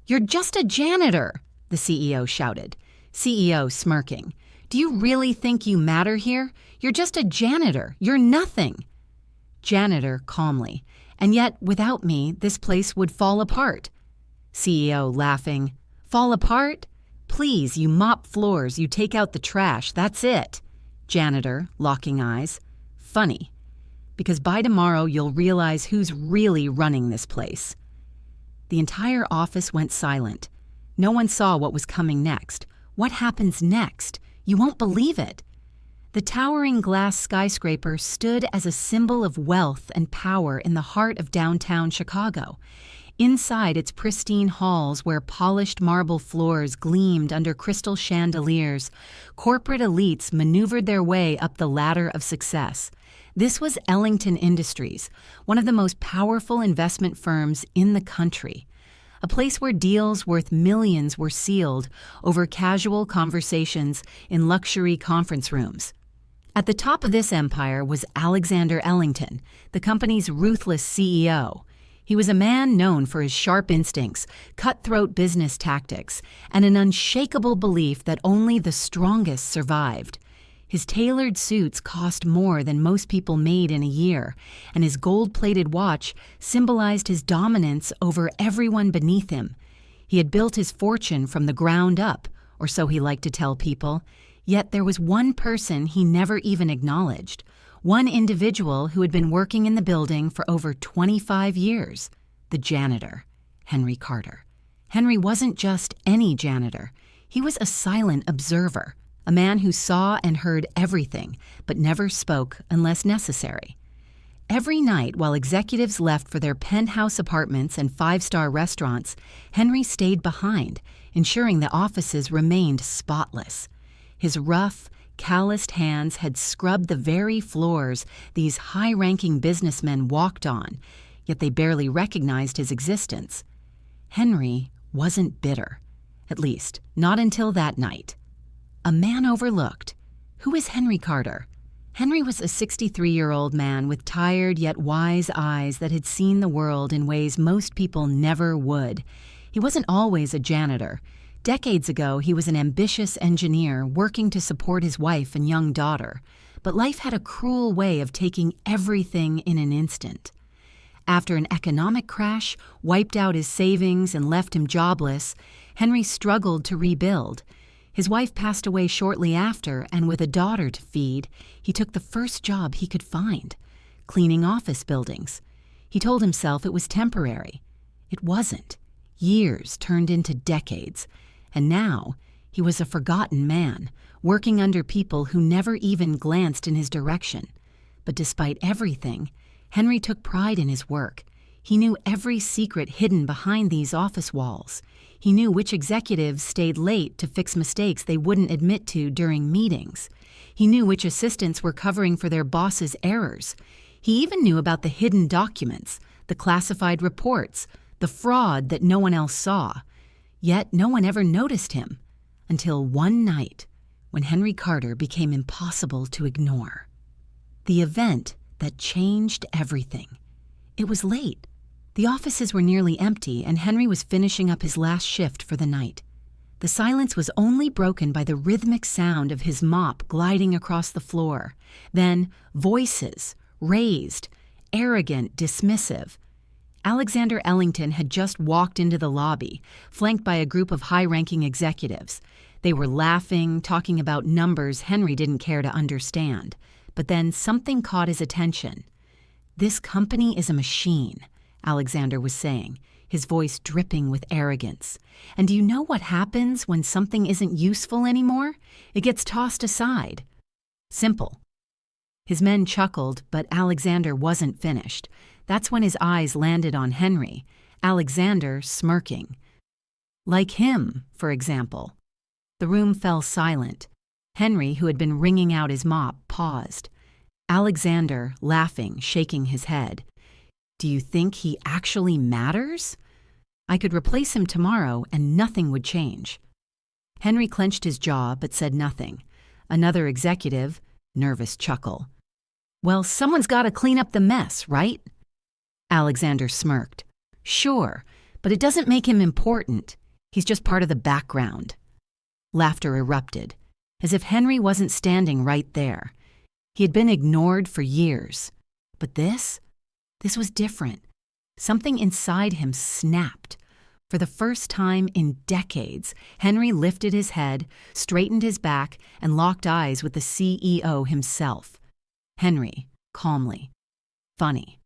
"You're just a janitor," the CEO shouted. CEO smirking. "Do you really think you matter here? You're just a janitor. You're nothing." Janitor calmly. "And yet, without me, this place would fall apart." CEO laughing. "Fall apart? Please, you mop floors, you take out the trash, that's it." Janitor, locking eyes. "Funny. Because by tomorrow you'll realize who's really running this place." The entire office went silent. No one saw what was coming next. What happens next? You won't believe it. The towering glass skyscraper stood as a symbol of wealth and power in the heart of downtown Chicago. Inside its pristine halls where polished marble floors gleamed under crystal chandeliers, corporate elites maneuvered their way up the ladder of success. This was Ellington Industries, one of the most powerful investment firms in the country. A place where deals worth millions were sealed over casual conversations in luxury conference rooms. At the top of this empire was Alexander Ellington, the company's ruthless CEO. He was a man known for his sharp instincts, cutthroat business tactics, and an unshakable belief that only the strongest survived. His tailored suits cost more than most people made in a year, and his gold-plated watch symbolized his dominance over everyone beneath him. He had built his fortune from the ground up, or so he liked to tell people, yet there was one person he never even acknowledged. One individual who had been working in the building for over 25 years, the janitor, Henry Carter. Henry wasn't just any janitor. He was a silent observer, a man who saw and heard everything, but never spoke unless necessary. Every night while executives left for their penthouse apartments and five-star restaurants, Henry stayed behind, ensuring the offices remained spotless. His rough, calloused hands had scrubbed the very floors these high-ranking businessmen walked on, yet they barely recognized his existence. Henry wasn't bitter, at least not until that night. A man overlooked. Who is Henry Carter? Henry was a 63-year-old man with tired yet wise eyes that had seen the world in ways most people never would. He wasn't always a janitor. Decades ago, he was an ambitious engineer working to support his wife and young daughter. But life had a cruel way of taking everything in an instant. After an economic crash wiped out his savings and left him jobless, Henry struggled to rebuild. His wife passed away shortly after, and with a daughter to feed, he took the first job he could find, cleaning office buildings. He told himself it was temporary. It wasn't. Years turned into decades. And now, he was a forgotten man, working under people who never even glanced in his direction. But despite everything, Henry took pride in his work. He knew every secret hidden behind these office walls. He knew which executives stayed late to fix mistakes they wouldn't admit to during meetings. He knew which assistants were covering for their boss's errors. He even knew about the hidden documents, the classified reports, the fraud that no one else saw. Yet no one ever noticed him, until one night when Henry Carter became impossible to ignore. The event that changed everything. It was late. The offices were nearly empty, and Henry was finishing up his last shift for the night. The silence was only broken by the rhythmic sound of his mop gliding across the floor. Then voices, raised, arrogant, dismissive. Alexander Ellington had just walked into the lobby, flanked by a group of high-ranking executives. They were laughing, talking about numbers Henry didn't care to understand. But then something caught his attention. "This company is a machine," Alexander was saying, his voice dripping with arrogance. "And do you know what happens when something isn't useful anymore? It gets tossed aside. Simple." His men chuckled, but Alexander wasn't finished. That's when his eyes landed on Henry, Alexander smirking. "Like him, for example." The room fell silent. Henry, who had been wringing out his mop, paused. Alexander, laughing, shaking his head. "Do you think he actually matters? I could replace him tomorrow and nothing would change." Henry clenched his jaw but said nothing. Another executive, nervous chuckle. "Well, someone's got to clean up the mess, right?" Alexander smirked. "Sure, But it doesn't make him important. He's just part of the background. Laughter erupted, as if Henry wasn't standing right there. He had been ignored for years. But this was different. Something inside him snapped. For the first time in decades, Henry lifted his head, straightened his back, and locked eyes with the CEO himself. Henry, calmly. Funny.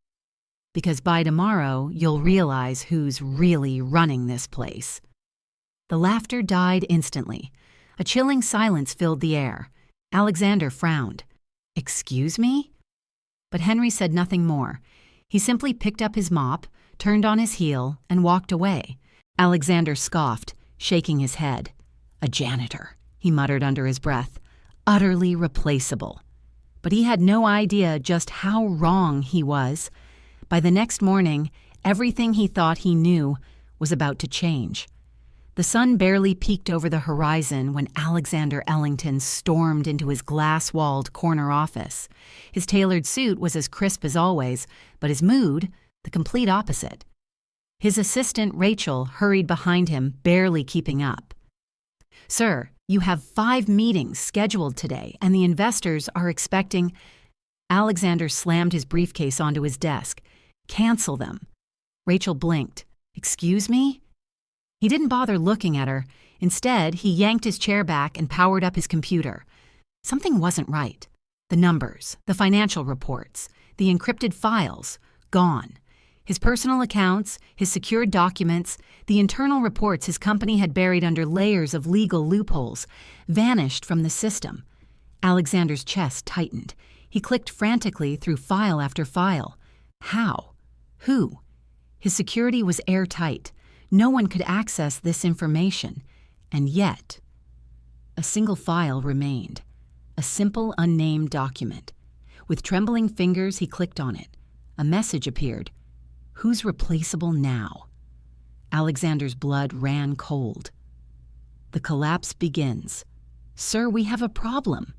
Because by tomorrow, you'll realize who's really running this place. The laughter died instantly. A chilling silence filled the air. Alexander frowned. "Excuse me?" But Henry said nothing more. He simply picked up his mop, turned on his heel, and walked away. Alexander scoffed, shaking his head. "A janitor," he muttered under his breath. "Utterly replaceable." But he had no idea just how wrong he was. By the next morning, everything he thought he knew was about to change. The sun barely peeked over the horizon when Alexander Ellington stormed into his glass-walled corner office. His tailored suit was as crisp as always, but his mood, the complete opposite. His assistant, Rachel, hurried behind him, barely keeping up. "Sir, you have 5 meetings scheduled today, and the investors are expecting—" Alexander slammed his briefcase onto his desk. "Cancel them." Rachel blinked. "Excuse me?" He didn't bother looking at her. Instead, he yanked his chair back and powered up his computer. Something wasn't right. The numbers, the financial reports, the encrypted files, gone. His personal accounts, his secured documents, the internal reports his company had buried under layers of legal loopholes, vanished from the system. Alexander's chest tightened. He clicked frantically through file after file. How? Who? His security was airtight. No one could access this information. And yet, a single file remained. A simple, unnamed document. With trembling fingers, he clicked on it. A message appeared. "Who's replaceable now?" Alexander's blood ran cold. "The collapse begins. Sir, we have a problem."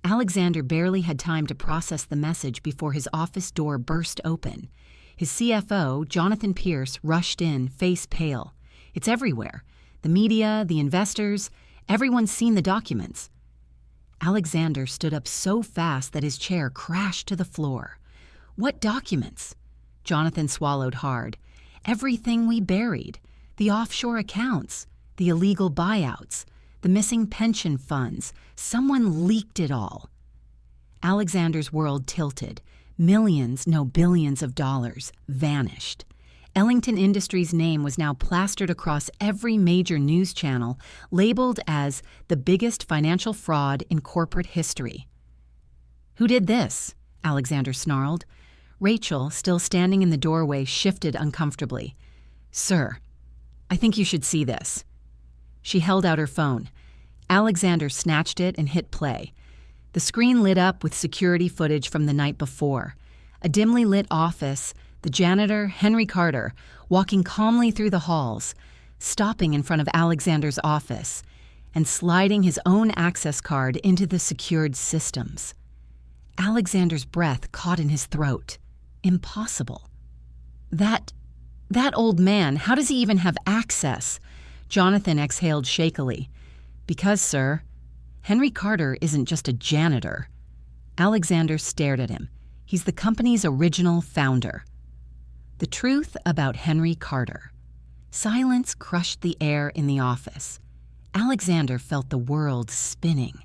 Alexander barely had time to process the message before his office door burst open. His CFO, Jonathan Pierce, rushed in, face pale. "It's everywhere. The media, the investors, everyone's seen the documents." Alexander stood up so fast that his chair crashed to the floor. "What documents?" Jonathan swallowed hard. "Everything we buried. The offshore accounts, the illegal buyouts, the missing pension funds. Someone leaked it all." Alexander's world tilted. Millions, no billions of dollars vanished. Ellington Industries' name was now plastered across every major news channel, labeled as the biggest financial fraud in corporate history. "Who did this?" Alexander snarled. Rachel, still standing in the doorway, shifted uncomfortably. "Sir, I think you should see this." She held out her phone. Alexander snatched it and hit play. The screen lit up with security footage from the night before. A dimly lit office, the janitor, Henry Carter, walking calmly through the halls, stopping in front of Alexander's office, and sliding his own access card into the secured systems. Alexander's breath caught in his throat. Impossible. That old man, how does he even have access? Jonathan exhaled shakily. "Because, sir, Henry Carter isn't just a janitor." Alexander stared at him. "He's the company's original founder." The truth about Henry Carter. Silence crushed the air in the office. Alexander felt the world spinning.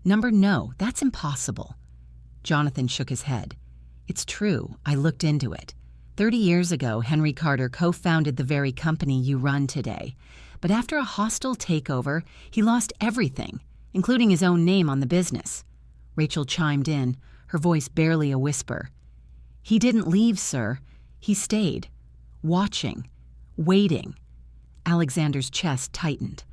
No, that's impossible." Jonathan shook his head. "It's true, I looked into it. 30 years ago, Henry Carter co-founded the very company you run today. But after a hostile takeover, he lost everything, including his own name on the business." Rachel chimed in, her voice barely a whisper. "He didn't leave, sir. He stayed, watching, waiting." Alexander's chest tightened.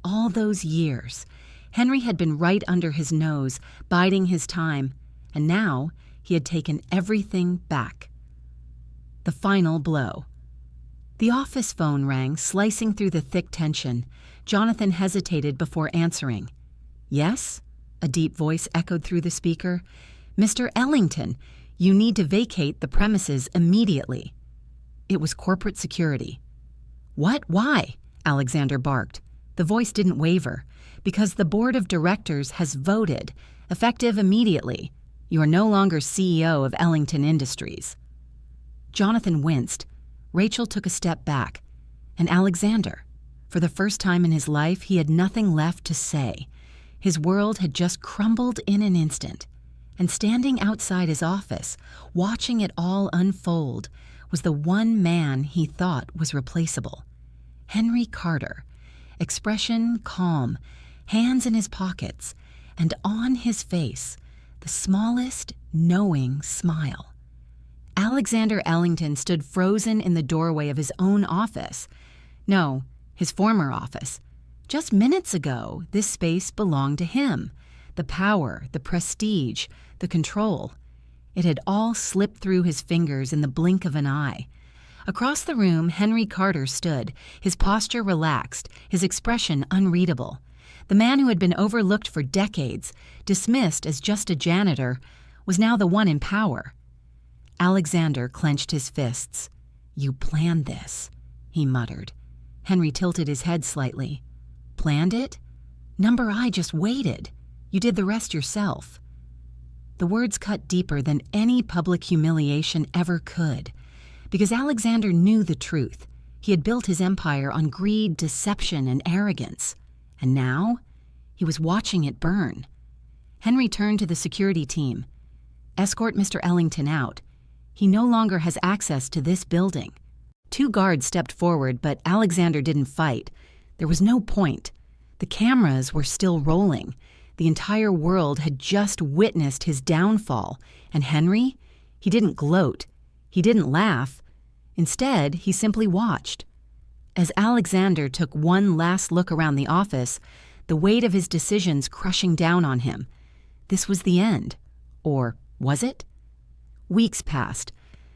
All those years, Henry had been right under his nose, biding his time, and now he had taken everything back. The final blow. The office phone rang, slicing through the thick tension. Jonathan hesitated before answering. "Yes?" A deep voice echoed through the speaker. "Mr. Ellington, you need to vacate the premises immediately." It was corporate security. "What? Why?" Alexander barked. The voice didn't waver. "Because the board of directors has voted, effective immediately. You are no longer CEO of Ellington Industries." Jonathan winced. Rachel took a step back. And Alexander? For the first time in his life, he had nothing left to say. His world had just crumbled in an instant. And standing outside his office, watching it all unfold, was the one man he thought was replaceable. Henry Carter. Expression calm, hands in his pockets, and on his face, the smallest, knowing smile. Alexander Ellington stood frozen in the doorway of his own office. No, his former office. Just minutes ago, this space belonged to him. The power, the prestige, the control. It had all slipped through his fingers in the blink of an eye. Across the room, Henry Carter stood, his posture relaxed, his expression unreadable. The man who had been overlooked for decades, dismissed as just a janitor, was now the one in power. Alexander clenched his fists. "You planned this," he muttered. Henry tilted his head slightly. "Planned it? Number I just waited. You did the rest yourself." The words cut deeper than any public humiliation ever could, because Alexander knew the truth. He had built his empire on greed, deception, and arrogance. And now, he was watching it burn. Henry turned to the security team. "Escort Mr. Ellington out. He no longer has access to this building." 2 guards stepped forward, but Alexander didn't fight. There was no point. The cameras were still rolling. The entire world had just witnessed his downfall. And Henry? He didn't gloat. He didn't laugh. Instead, he simply watched. As Alexander took one last look around the office, the weight of his decisions crushing down on him. This was the end. Or was it? Weeks passed.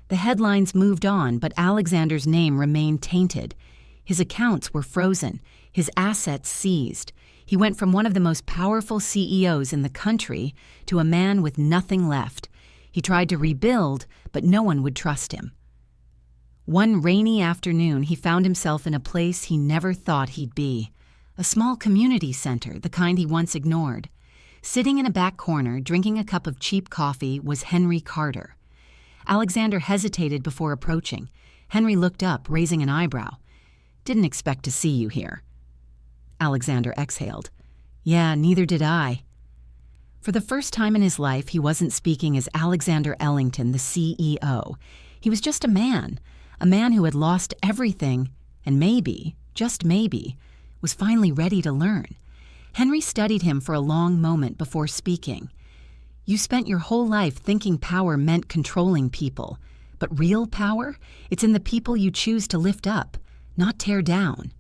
The headlines moved on, but Alexander's name remained tainted. His accounts were frozen, his assets seized. He went from one of the most powerful CEOs in the country to a man with nothing left. He tried to rebuild, but no one would trust him. One rainy afternoon, he found himself in a place he never thought he'd be. A small community center, the kind he once ignored. Sitting in a back corner, drinking a cup of cheap coffee, was Henry Carter. Alexander hesitated before approaching. Henry looked up, raising an eyebrow. "Didn't expect to see you here." Alexander exhaled. "Yeah, neither did I." For the first time in his life, he wasn't speaking as Alexander Ellington, the CEO. He was just a man who had lost everything and maybe, just maybe, was finally ready to learn. Henry studied him for a long moment before speaking. "You spent your whole life thinking power meant controlling people. But real power? It's in the people you choose to lift up, not tear down."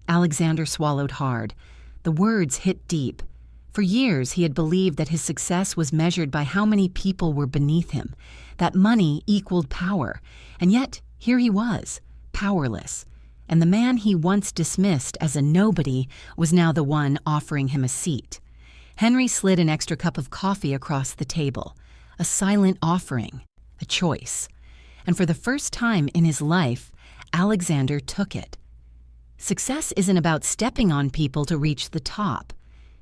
Alexander swallowed hard. The words hit deep. For years, he had believed that his success was measured by how many people were beneath him, that money equaled power. And yet, here he was, powerless. And the man he once dismissed as a nobody was now the one offering him a seat. Henry slid an extra cup of coffee across the table. A silent offering, a choice. And for the first time in his life, Alexander took it. Success isn't about stepping on people to reach the top,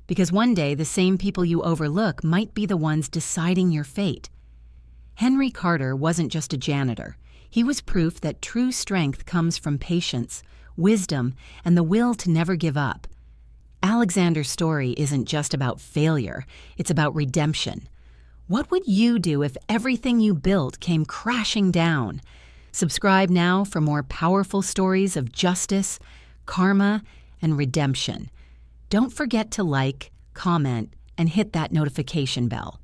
because one day the same people you overlook might be the ones deciding your fate. Henry Carter wasn't just a janitor. He was proof that true strength comes from patience, wisdom, and the will to never give up. Alexander's story isn't just about failure, it's about redemption. What would you do if everything you built came crashing down? Subscribe now for more powerful stories of justice, karma, and redemption. Don't forget to like, comment, and hit that notification bell.